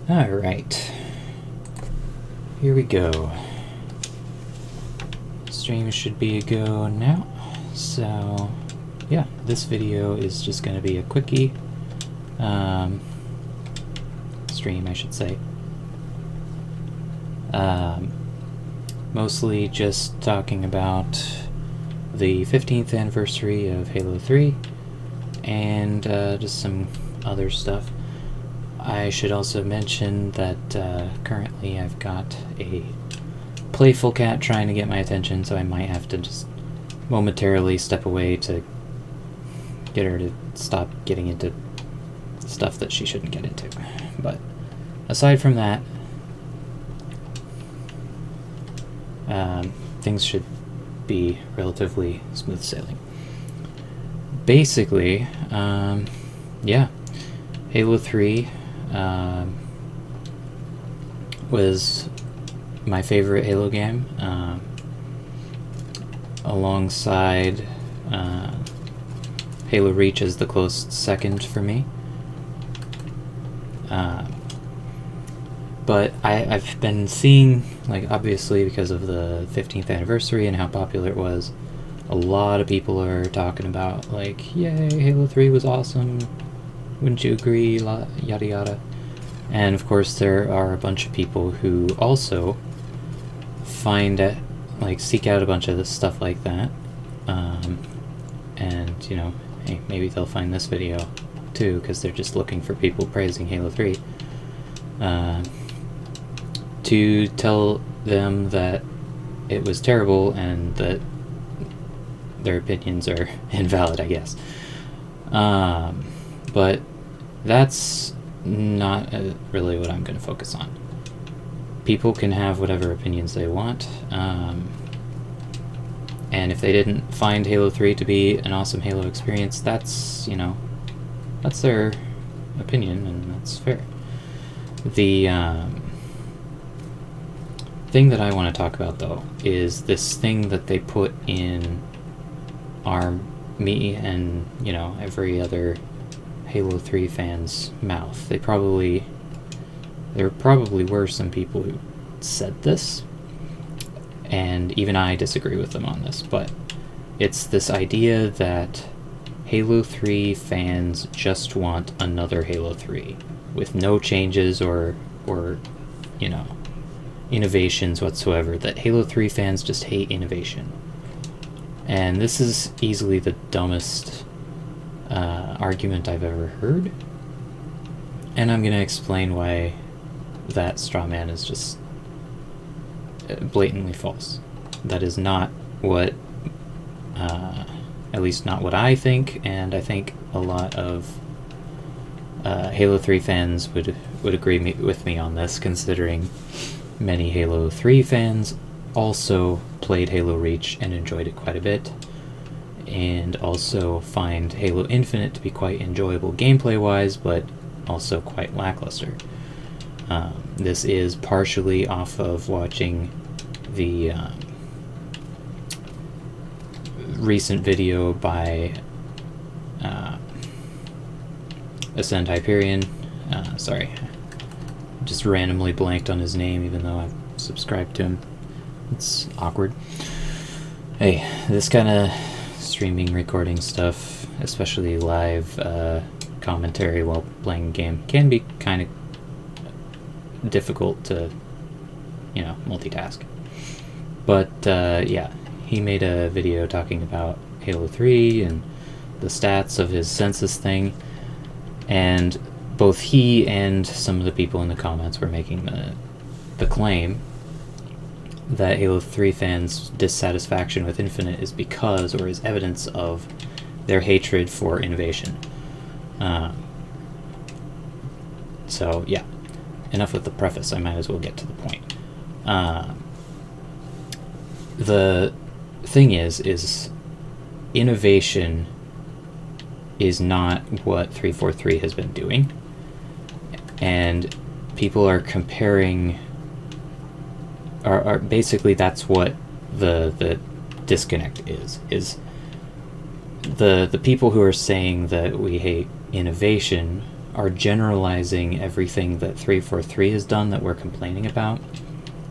Alright, here we go. Stream should be a go now. So, yeah, this video is just going to be a quickie. Stream, I should say. Mostly just talking about the 15th anniversary of Halo 3 and just some other stuff. I should also mention that currently I've got a playful cat trying to get my attention, so I might have to just momentarily step away to get her to stop getting into stuff that she shouldn't get into. But aside from that, things should be relatively smooth sailing. Basically, yeah, Halo 3 was my favorite Halo game, alongside Halo Reach is the close second for me. But I've been seeing, like, obviously because of the 15th anniversary and how popular it was, a lot of people are talking about, like, yay, Halo 3 was awesome, wouldn't you agree, yada yada. And of course there are a bunch of people who also seek out a bunch of this stuff like that, and, you know, hey, maybe they'll find this video too, because they're just looking for people praising Halo 3. To tell them that it was terrible and that their opinions are invalid, I guess. But that's not really what I'm going to focus on. People can have whatever opinions they want, and if they didn't find Halo 3 to be an awesome Halo experience, that's, you know, that's their opinion, and that's fair. The thing that I want to talk about, though, is this thing that they put in me and, you know, every other Halo 3 fan's mouth. There probably were some people who said this, and even I disagree with them on this, but it's this idea that Halo 3 fans just want another Halo 3 with no changes or you know, innovations whatsoever, that Halo 3 fans just hate innovation. And this is easily the dumbest argument I've ever heard, and I'm going to explain why that straw man is just blatantly false. That is not what, at least not what I think, and I think a lot of Halo 3 fans would agree with me on this, considering many Halo 3 fans also played Halo Reach and enjoyed it quite a bit, and also find Halo Infinite to be quite enjoyable gameplay-wise, but also quite lackluster. This is partially off of watching the recent video by Ascend Hyperion. Sorry, just randomly blanked on his name, even though I've subscribed to him. It's awkward. Hey, this kind of streaming, recording stuff, especially live commentary while playing a game, can be kind of difficult to, you know, multitask. But yeah, he made a video talking about Halo 3 and the stats of his census thing, and both he and some of the people in the comments were making the claim that Halo 3 fans' dissatisfaction with Infinite is because, or is evidence of, their hatred for innovation. So yeah, enough with the preface, I might as well get to the point. The thing is innovation is not what 343 has been doing, and people are comparing, are basically, that's what the disconnect is the people who are saying that we hate innovation are generalizing everything that 343 has done that we're complaining about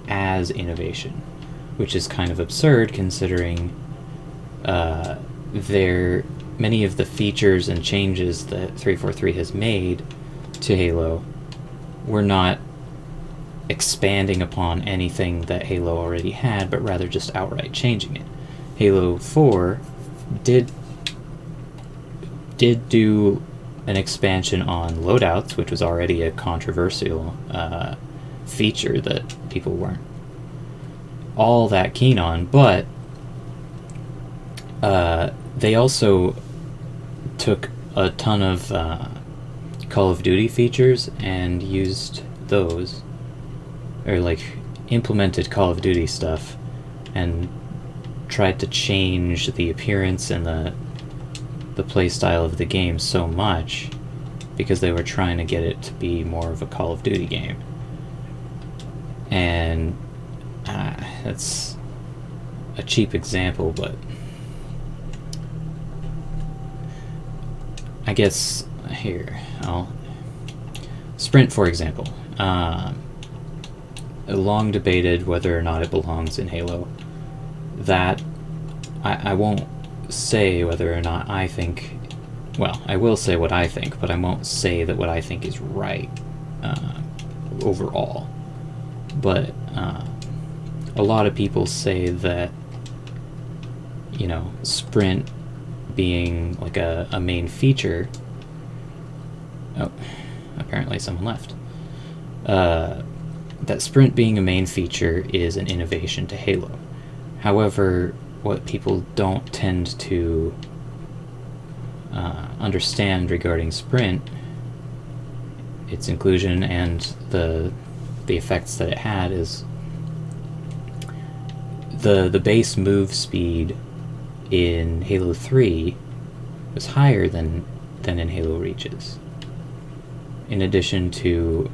as innovation, which is kind of absurd considering many of the features and changes that 343 has made to Halo were not expanding upon anything that Halo already had, but rather just outright changing it. Halo 4 did do an expansion on loadouts, which was already a controversial feature that people weren't all that keen on, but they also took a ton of Call of Duty features and used those, or like implemented Call of Duty stuff and tried to change the appearance and the play style of the game so much because they were trying to get it to be more of a Call of Duty game. And that's a cheap example, but I guess here, Sprint, for example. Long debated whether or not it belongs in Halo. That I won't say whether or not I think. Well, I will say what I think, but I won't say that what I think is right overall. But a lot of people say that, you know, Sprint being like a main feature. Oh, apparently someone left. That Sprint being a main feature is an innovation to Halo. However, what people don't tend to understand regarding Sprint, its inclusion and the effects that it had, is the base move speed in Halo 3 was higher than in Halo Reaches. In addition to,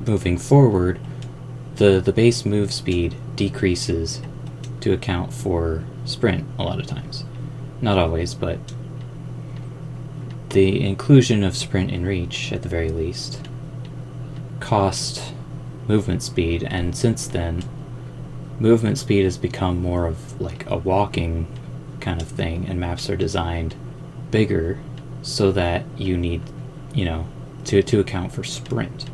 moving forward, the base move speed decreases to account for Sprint a lot of times. Not always, but the inclusion of Sprint in Reach, at the very least, cost movement speed, and since then, movement speed has become more of like a walking kind of thing, and maps are designed bigger so that you need, to account for Sprint.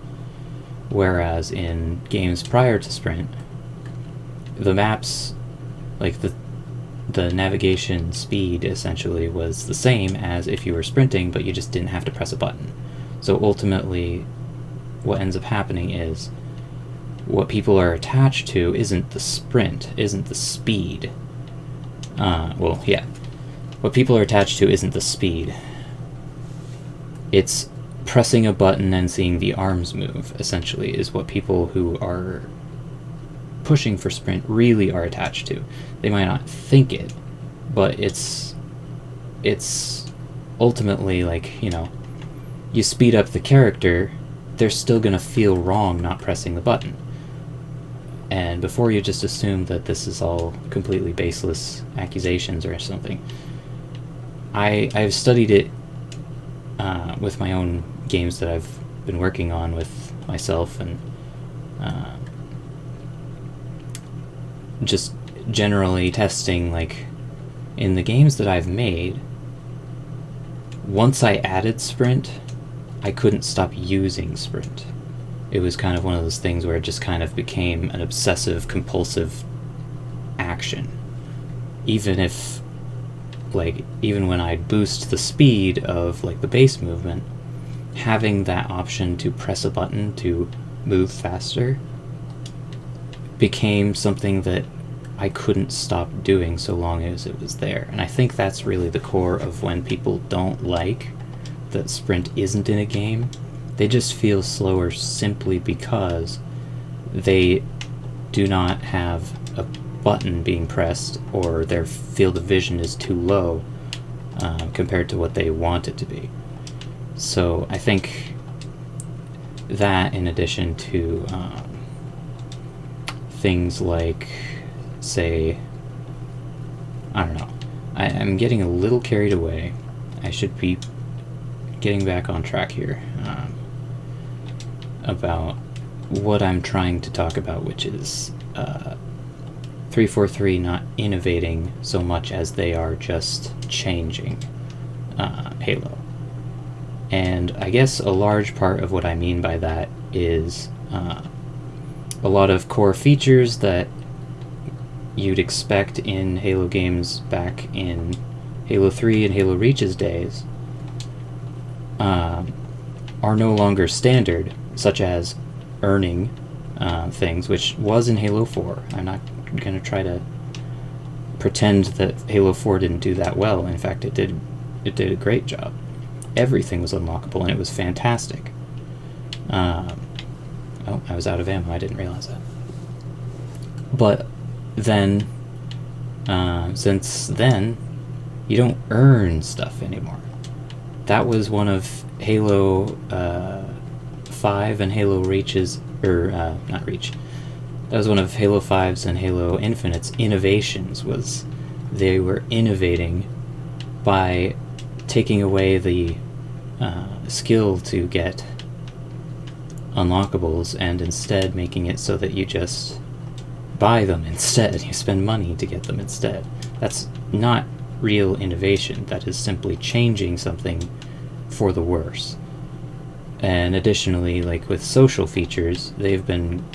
Whereas in games prior to Sprint, the maps, like the navigation speed essentially was the same as if you were sprinting, but you just didn't have to press a button. So ultimately, what ends up happening is what people are attached to isn't the sprint, isn't the speed. What people are attached to isn't the speed. It's pressing a button and seeing the arms move, essentially, is what people who are pushing for Sprint really are attached to. They might not think it, but it's ultimately like, you speed up the character, they're still gonna feel wrong not pressing the button. And before you just assume that this is all completely baseless accusations or something, I've studied it with my own games that I've been working on with myself, and just generally testing, like, in the games that I've made, once I added Sprint, I couldn't stop using Sprint. It was kind of one of those things where it just kind of became an obsessive, compulsive action. Even when I'd boost the speed of, like, the base movement, having that option to press a button to move faster became something that I couldn't stop doing so long as it was there. And I think that's really the core of when people don't like that Sprint isn't in a game. They just feel slower simply because they do not have a button being pressed, or their field of vision is too low compared to what they want it to be. So I think that, in addition to things like, say, I don't know, I'm getting a little carried away. I should be getting back on track here about what I'm trying to talk about, which is 343 not innovating so much as they are just changing Halo. And I guess a large part of what I mean by that is a lot of core features that you'd expect in Halo games back in Halo 3 and Halo Reach's days are no longer standard, such as earning things, which was in Halo 4. I'm not going to try to pretend that Halo 4 didn't do that well. In fact, it did a great job. Everything was unlockable, and it was fantastic. Oh, I was out of ammo. I didn't realize that. But then, since then, you don't earn stuff anymore. That was one of Halo 5 and Halo Reach's, not Reach. That was one of Halo 5's and Halo Infinite's innovations, was they were innovating by taking away the skill to get unlockables and instead making it so that you just buy them instead. You spend money to get them instead. That's not real innovation. That is simply changing something for the worse. And additionally, like with social features, they've been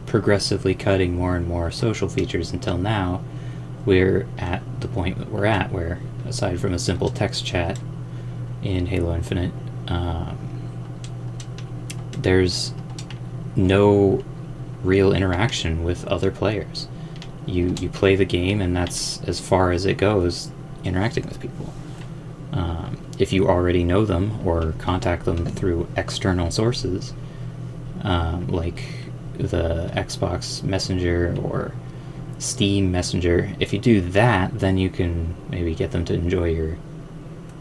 progressively cutting more and more social features until now we're at the point that we're at, where aside from a simple text chat in Halo Infinite, there's no real interaction with other players. You play the game, and that's as far as it goes interacting with people. If you already know them or contact them through external sources, like the Xbox Messenger or Steam Messenger, if you do that, then you can maybe get them to enjoy your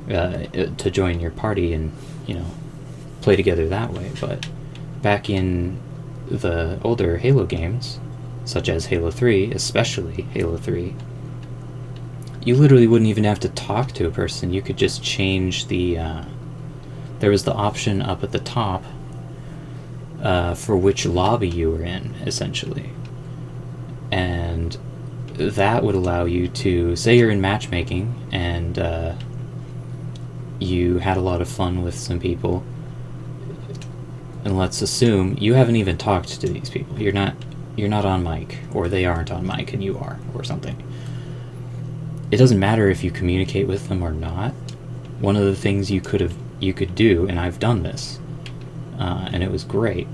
to join your party and, play together that way. But back in the older Halo games, such as Halo 3, especially Halo 3, you literally wouldn't even have to talk to a person. You could just change the there was the option up at the top for which lobby you were in, essentially. And that would allow you to, say you're in matchmaking and you had a lot of fun with some people, and let's assume you haven't even talked to these people. You're not on mic, or they aren't on mic and you are, or something. It doesn't matter if you communicate with them or not. One of the things you could do, and I've done this, and it was great,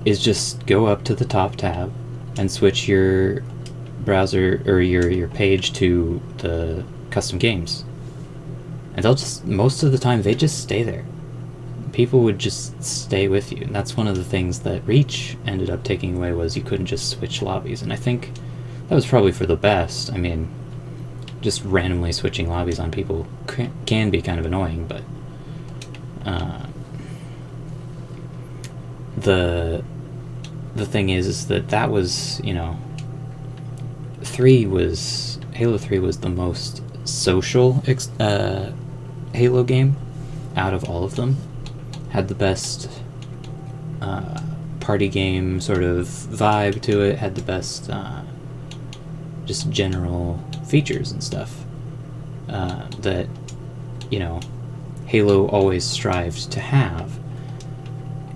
is just go up to the top tab and switch your browser or your page to the custom games. And they'll just, most of the time, they just stay there. People would just stay with you. And that's one of the things that Reach ended up taking away, was you couldn't just switch lobbies. And I think that was probably for the best. I mean, just randomly switching lobbies on people can be kind of annoying, but the thing is that was, Halo 3 was the most social Halo game out of all of them. Had the best party game sort of vibe to it, had the best just general features and stuff that, Halo always strived to have.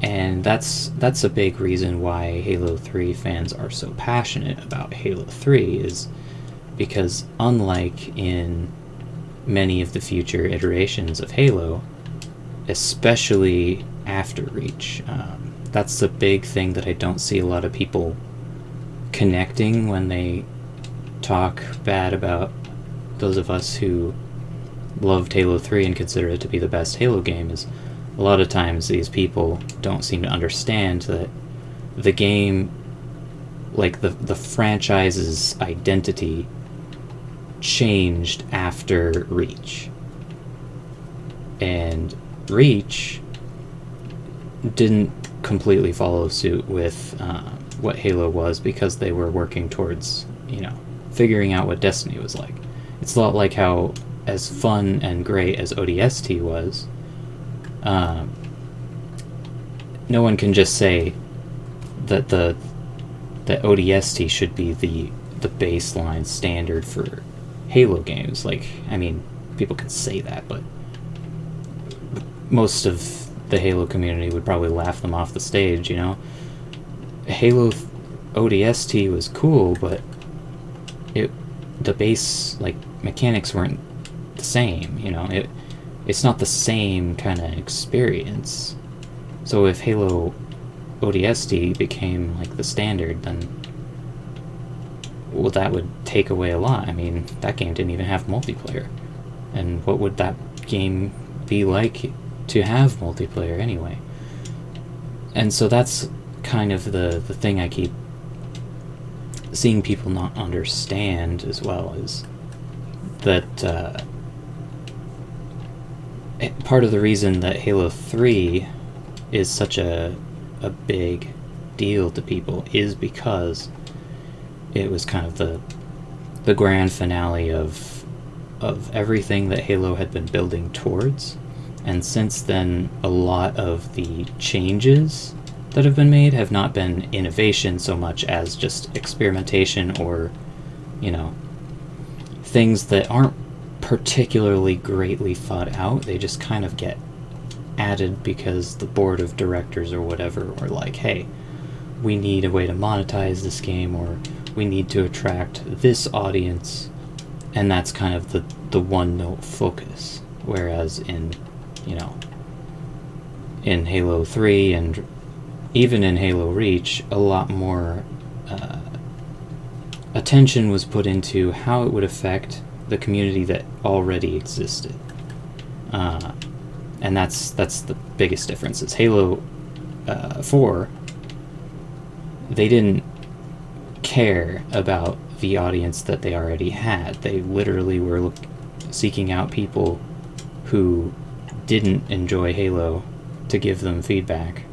And that's a big reason why Halo 3 fans are so passionate about Halo 3, is because unlike in many of the future iterations of Halo, especially after Reach, that's the big thing that I don't see a lot of people connecting when they talk bad about those of us who loved Halo 3 and consider it to be the best Halo game. Is a lot of times these people don't seem to understand that the game, like the franchise's identity, changed after Reach. And Reach didn't completely follow suit with what Halo was, because they were working towards, figuring out what Destiny was like. It's a lot like how, as fun and great as ODST was, no one can just say that that ODST should be the baseline standard for Halo games. Like, I mean, people can say that, but most of the Halo community would probably laugh them off the stage, you know? Halo ODST was cool, but the base, like, mechanics weren't the same, you know? It's not the same kind of experience. So if Halo ODST became, like, the standard, then, well, that would take away a lot. I mean, that game didn't even have multiplayer. And what would that game be like to have multiplayer anyway? And so that's kind of the thing I keep seeing people not understand as well, is that part of the reason that Halo 3 is such a big deal to people is because it was kind of the grand finale of everything that Halo had been building towards. And since then, a lot of the changes that have been made have not been innovation so much as just experimentation, or, you know, things that aren't particularly greatly thought out. They just kind of get added because the board of directors or whatever were like, hey, we need a way to monetize this game, or we need to attract this audience, and that's kind of the one-note focus. Whereas in, you know, in Halo 3 and even in Halo Reach, a lot more attention was put into how it would affect the community that already existed. And that's the biggest difference. Is Halo 4, they didn't care about the audience that they already had. They literally were seeking out people who didn't enjoy Halo to give them feedback,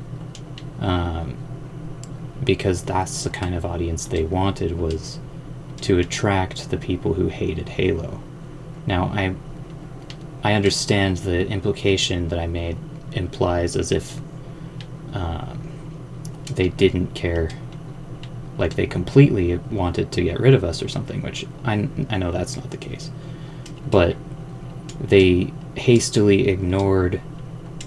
because that's the kind of audience they wanted, was to attract the people who hated Halo. Now, I understand the implication that I made implies as if they didn't care, like they completely wanted to get rid of us or something, which I know that's not the case. But they hastily ignored,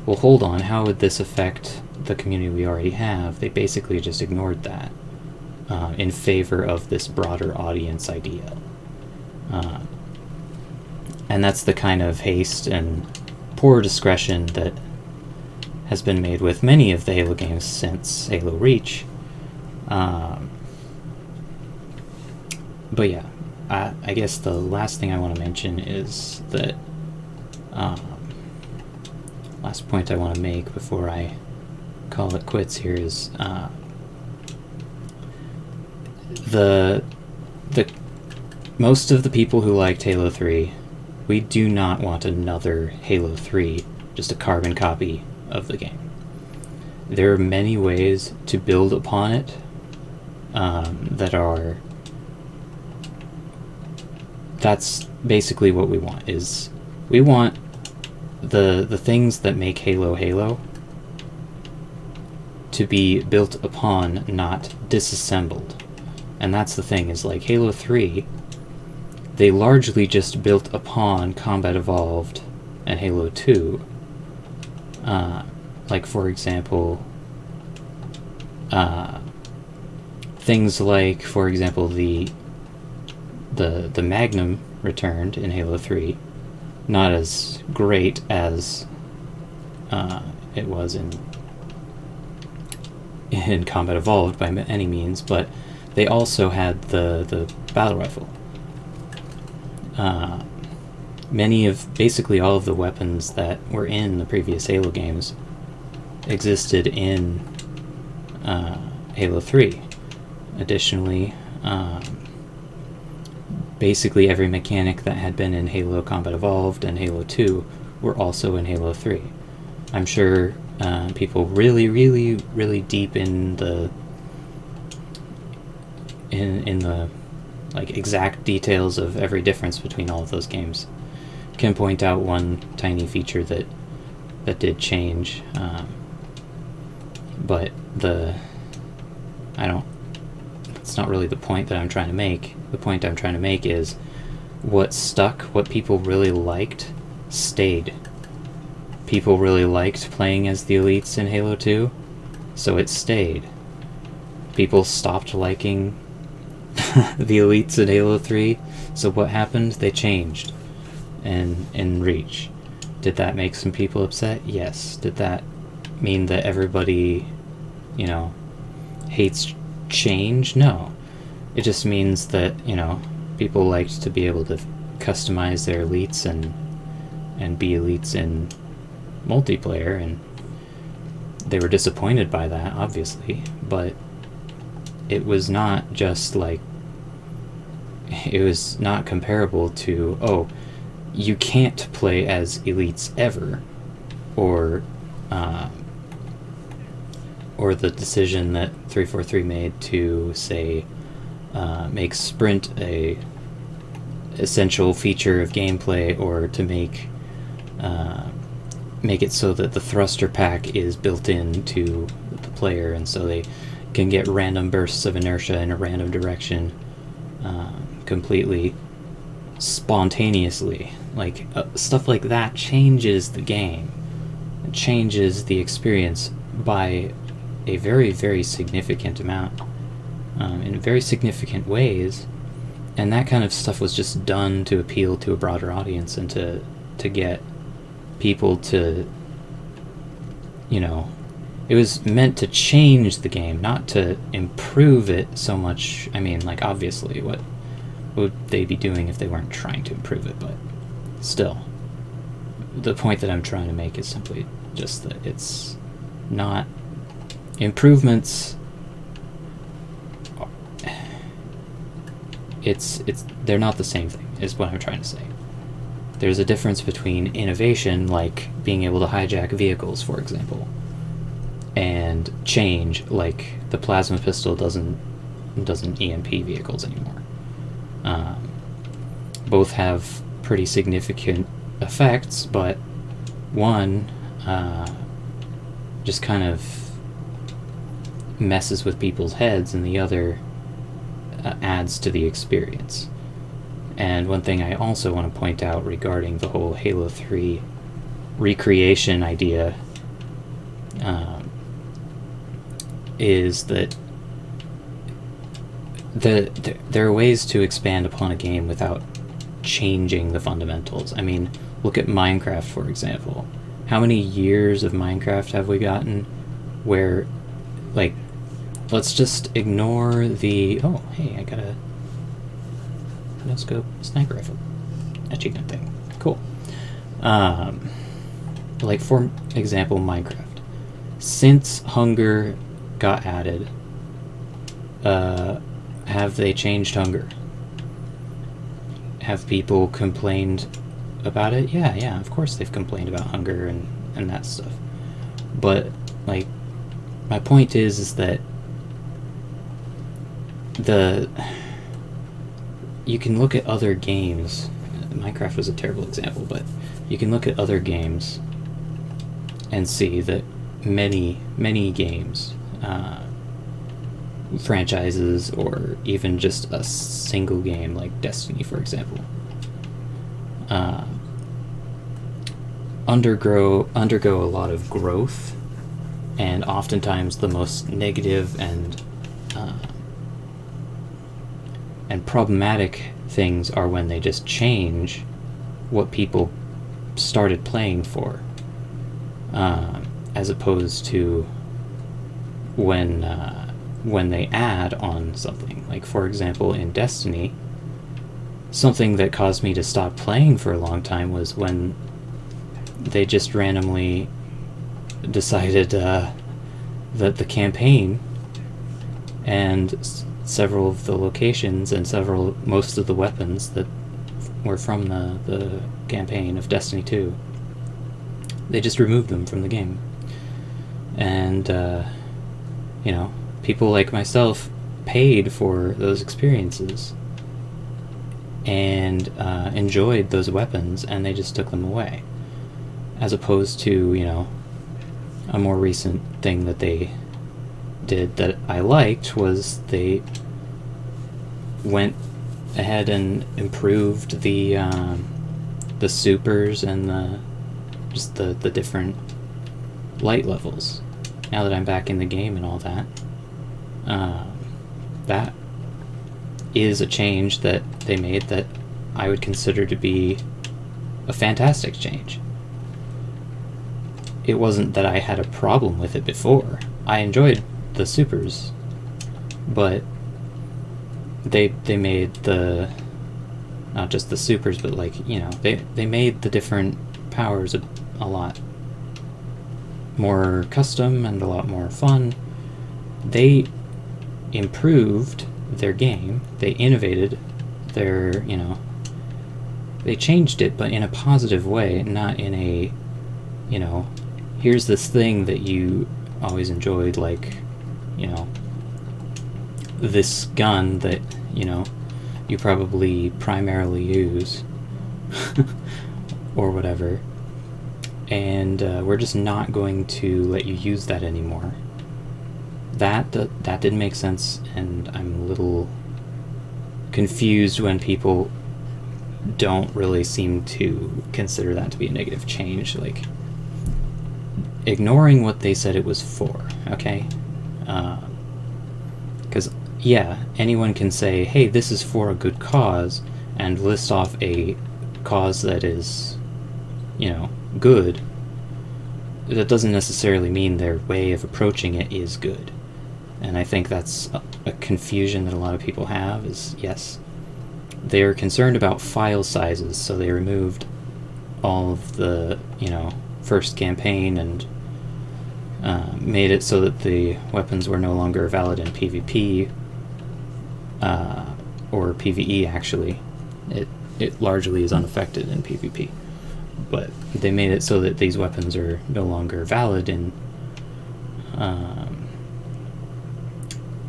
well, hold on, how would this affect the community we already have? They basically just ignored that in favor of this broader audience idea. And that's the kind of haste and poor discretion that has been made with many of the Halo games since Halo Reach. But yeah, I guess the last thing I want to mention is that last point I want to make before I call it quits here is the most of the people who liked Halo 3, we do not want another Halo 3, just a carbon copy of the game. There are many ways to build upon it that's basically what we want. Is we want the things that make Halo Halo to be built upon, not disassembled. And that's the thing, is like Halo 3, they largely just built upon Combat Evolved and Halo 2. Like, for example, things like, for example, the Magnum returned in Halo 3. Not as great as it was in Combat Evolved by any means, but they also had the battle rifle. Basically all of the weapons that were in the previous Halo games existed in Halo 3. Additionally, basically every mechanic that had been in Halo Combat Evolved and Halo 2 were also in Halo 3. I'm sure people really, really, really deep in the like exact details of every difference between all of those games. Can point out one tiny feature that did change, but it's not really the point that I'm trying to make. The point I'm trying to make is what stuck, what people really liked, stayed. People really liked playing as the elites in Halo 2, so it stayed. People stopped liking the elites in Halo 3, so what happened? They changed in Reach. Did that make some people upset? Yes. Did that mean that everybody, hates change? No. It just means that, people liked to be able to customize their elites and be elites in multiplayer, and they were disappointed by that, obviously, but it was not just like, it was not comparable to, oh, you can't play as elites ever, or the decision that 343 made to say make sprint a essential feature of gameplay, or to make it so that the thruster pack is built into the player, and so they can get random bursts of inertia in a random direction completely spontaneously. Like stuff like that changes the game. It changes the experience by a very, very significant amount, in very significant ways, and that kind of stuff was just done to appeal to a broader audience and to get people to, it was meant to change the game, not to improve it so much. I mean, like, obviously, what would they be doing if they weren't trying to improve it? But still, the point that I'm trying to make is simply just that it's not improvements. They're not the same thing, is what I'm trying to say. There's a difference between innovation, like being able to hijack vehicles, for example, and change, like the plasma pistol doesn't EMP vehicles anymore. Both have pretty significant effects, but one just kind of messes with people's heads, and the other adds to the experience. And one thing I also want to point out regarding the whole Halo 3 recreation idea is that there are ways to expand upon a game without changing the fundamentals. I mean, look at Minecraft, for example. How many years of Minecraft have we gotten where, like, let's just ignore the... Oh, hey, I got a no-scope sniper rifle achievement thing. Cool. Like, for example, Minecraft. Since Hunger got added, have they changed Hunger? Have people complained about it? Yeah, of course they've complained about Hunger and that stuff. But, like, my point is that you can look at other games. Minecraft was a terrible example, but you can look at other games and see that many games, franchises, or even just a single game like Destiny, for example, undergo a lot of growth, and oftentimes the most negative and problematic things are when they just change what people started playing for, as opposed to when they add on something. Like, for example, in Destiny, something that caused me to stop playing for a long time was when they just randomly decided that the campaign and several of the locations and most of the weapons that were from the campaign of Destiny 2, they just removed them from the game. And people like myself paid for those experiences, and enjoyed those weapons, and they just took them away. As opposed to, you know, a more recent thing that they did that I liked was they went ahead and improved the supers and the different light levels. Now that I'm back in the game and all that, that is a change that they made that I would consider to be a fantastic change. It wasn't that I had a problem with it before. I enjoyed the supers, but they made the, not just the supers, but like, you know, they made the different powers a lot more custom and a lot more fun. They improved their game. They innovated their, you know, they changed it, but in a positive way, not in a, you know, here's this thing that you always enjoyed, like, you know, this gun that, you know, you probably primarily use or whatever, and we're just not going to let you use that anymore. That didn't make sense, and I'm a little confused when people don't really seem to consider that to be a negative change, like ignoring what they said it was for, okay? Because, yeah, anyone can say, hey, this is for a good cause, and list off a cause that is, you know, good. That doesn't necessarily mean their way of approaching it is good. And I think that's a confusion that a lot of people have, is, yes, they're concerned about file sizes, so they removed all of the, you know, first campaign and made it so that the weapons were no longer valid in PvP, or PvE, actually. It largely is unaffected in PvP. But they made it so that these weapons are no longer valid in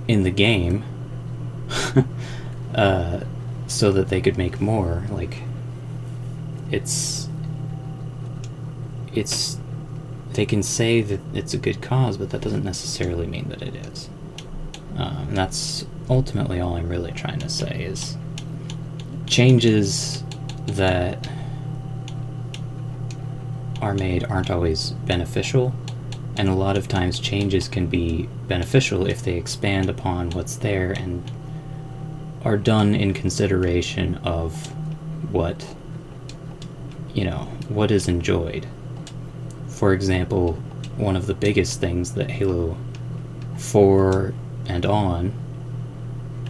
the game, so that they could make more. Like, it's they can say that it's a good cause, but that doesn't necessarily mean that it is. And that's ultimately all I'm really trying to say, is changes that are made aren't always beneficial, and a lot of times changes can be beneficial if they expand upon what's there and are done in consideration of what, you know, what is enjoyed. For example, one of the biggest things that Halo 4 and on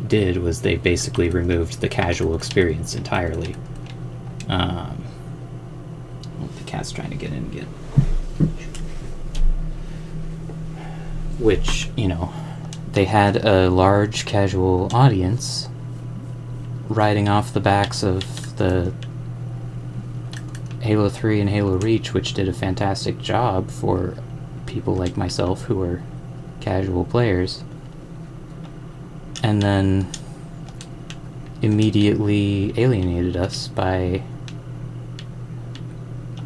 did was they basically removed the casual experience entirely. The cat's trying to get in again. Which, you know, they had a large casual audience riding off the backs of the Halo 3 and Halo Reach, which did a fantastic job for people like myself who are casual players, and then immediately alienated us by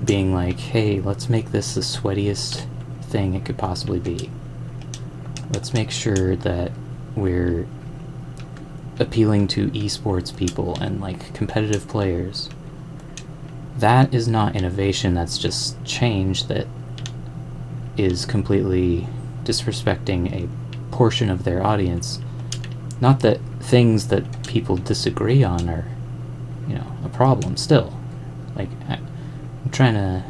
being like, hey, let's make this the sweatiest thing it could possibly be. Let's make sure that we're appealing to esports people and like competitive players. That is not innovation, that's just change that is completely disrespecting a portion of their audience. Not that things that people disagree on are, you know, a problem still. Like, I'm trying to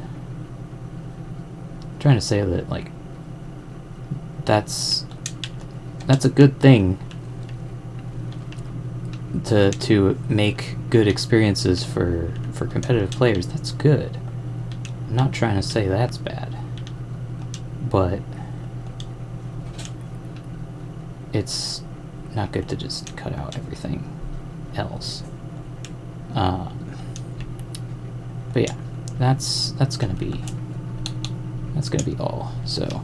say that, like, that's a good thing to make good experiences for competitive players. That's good. I'm not trying to say that's bad, but it's not good to just cut out everything else. But yeah, that's gonna be all. So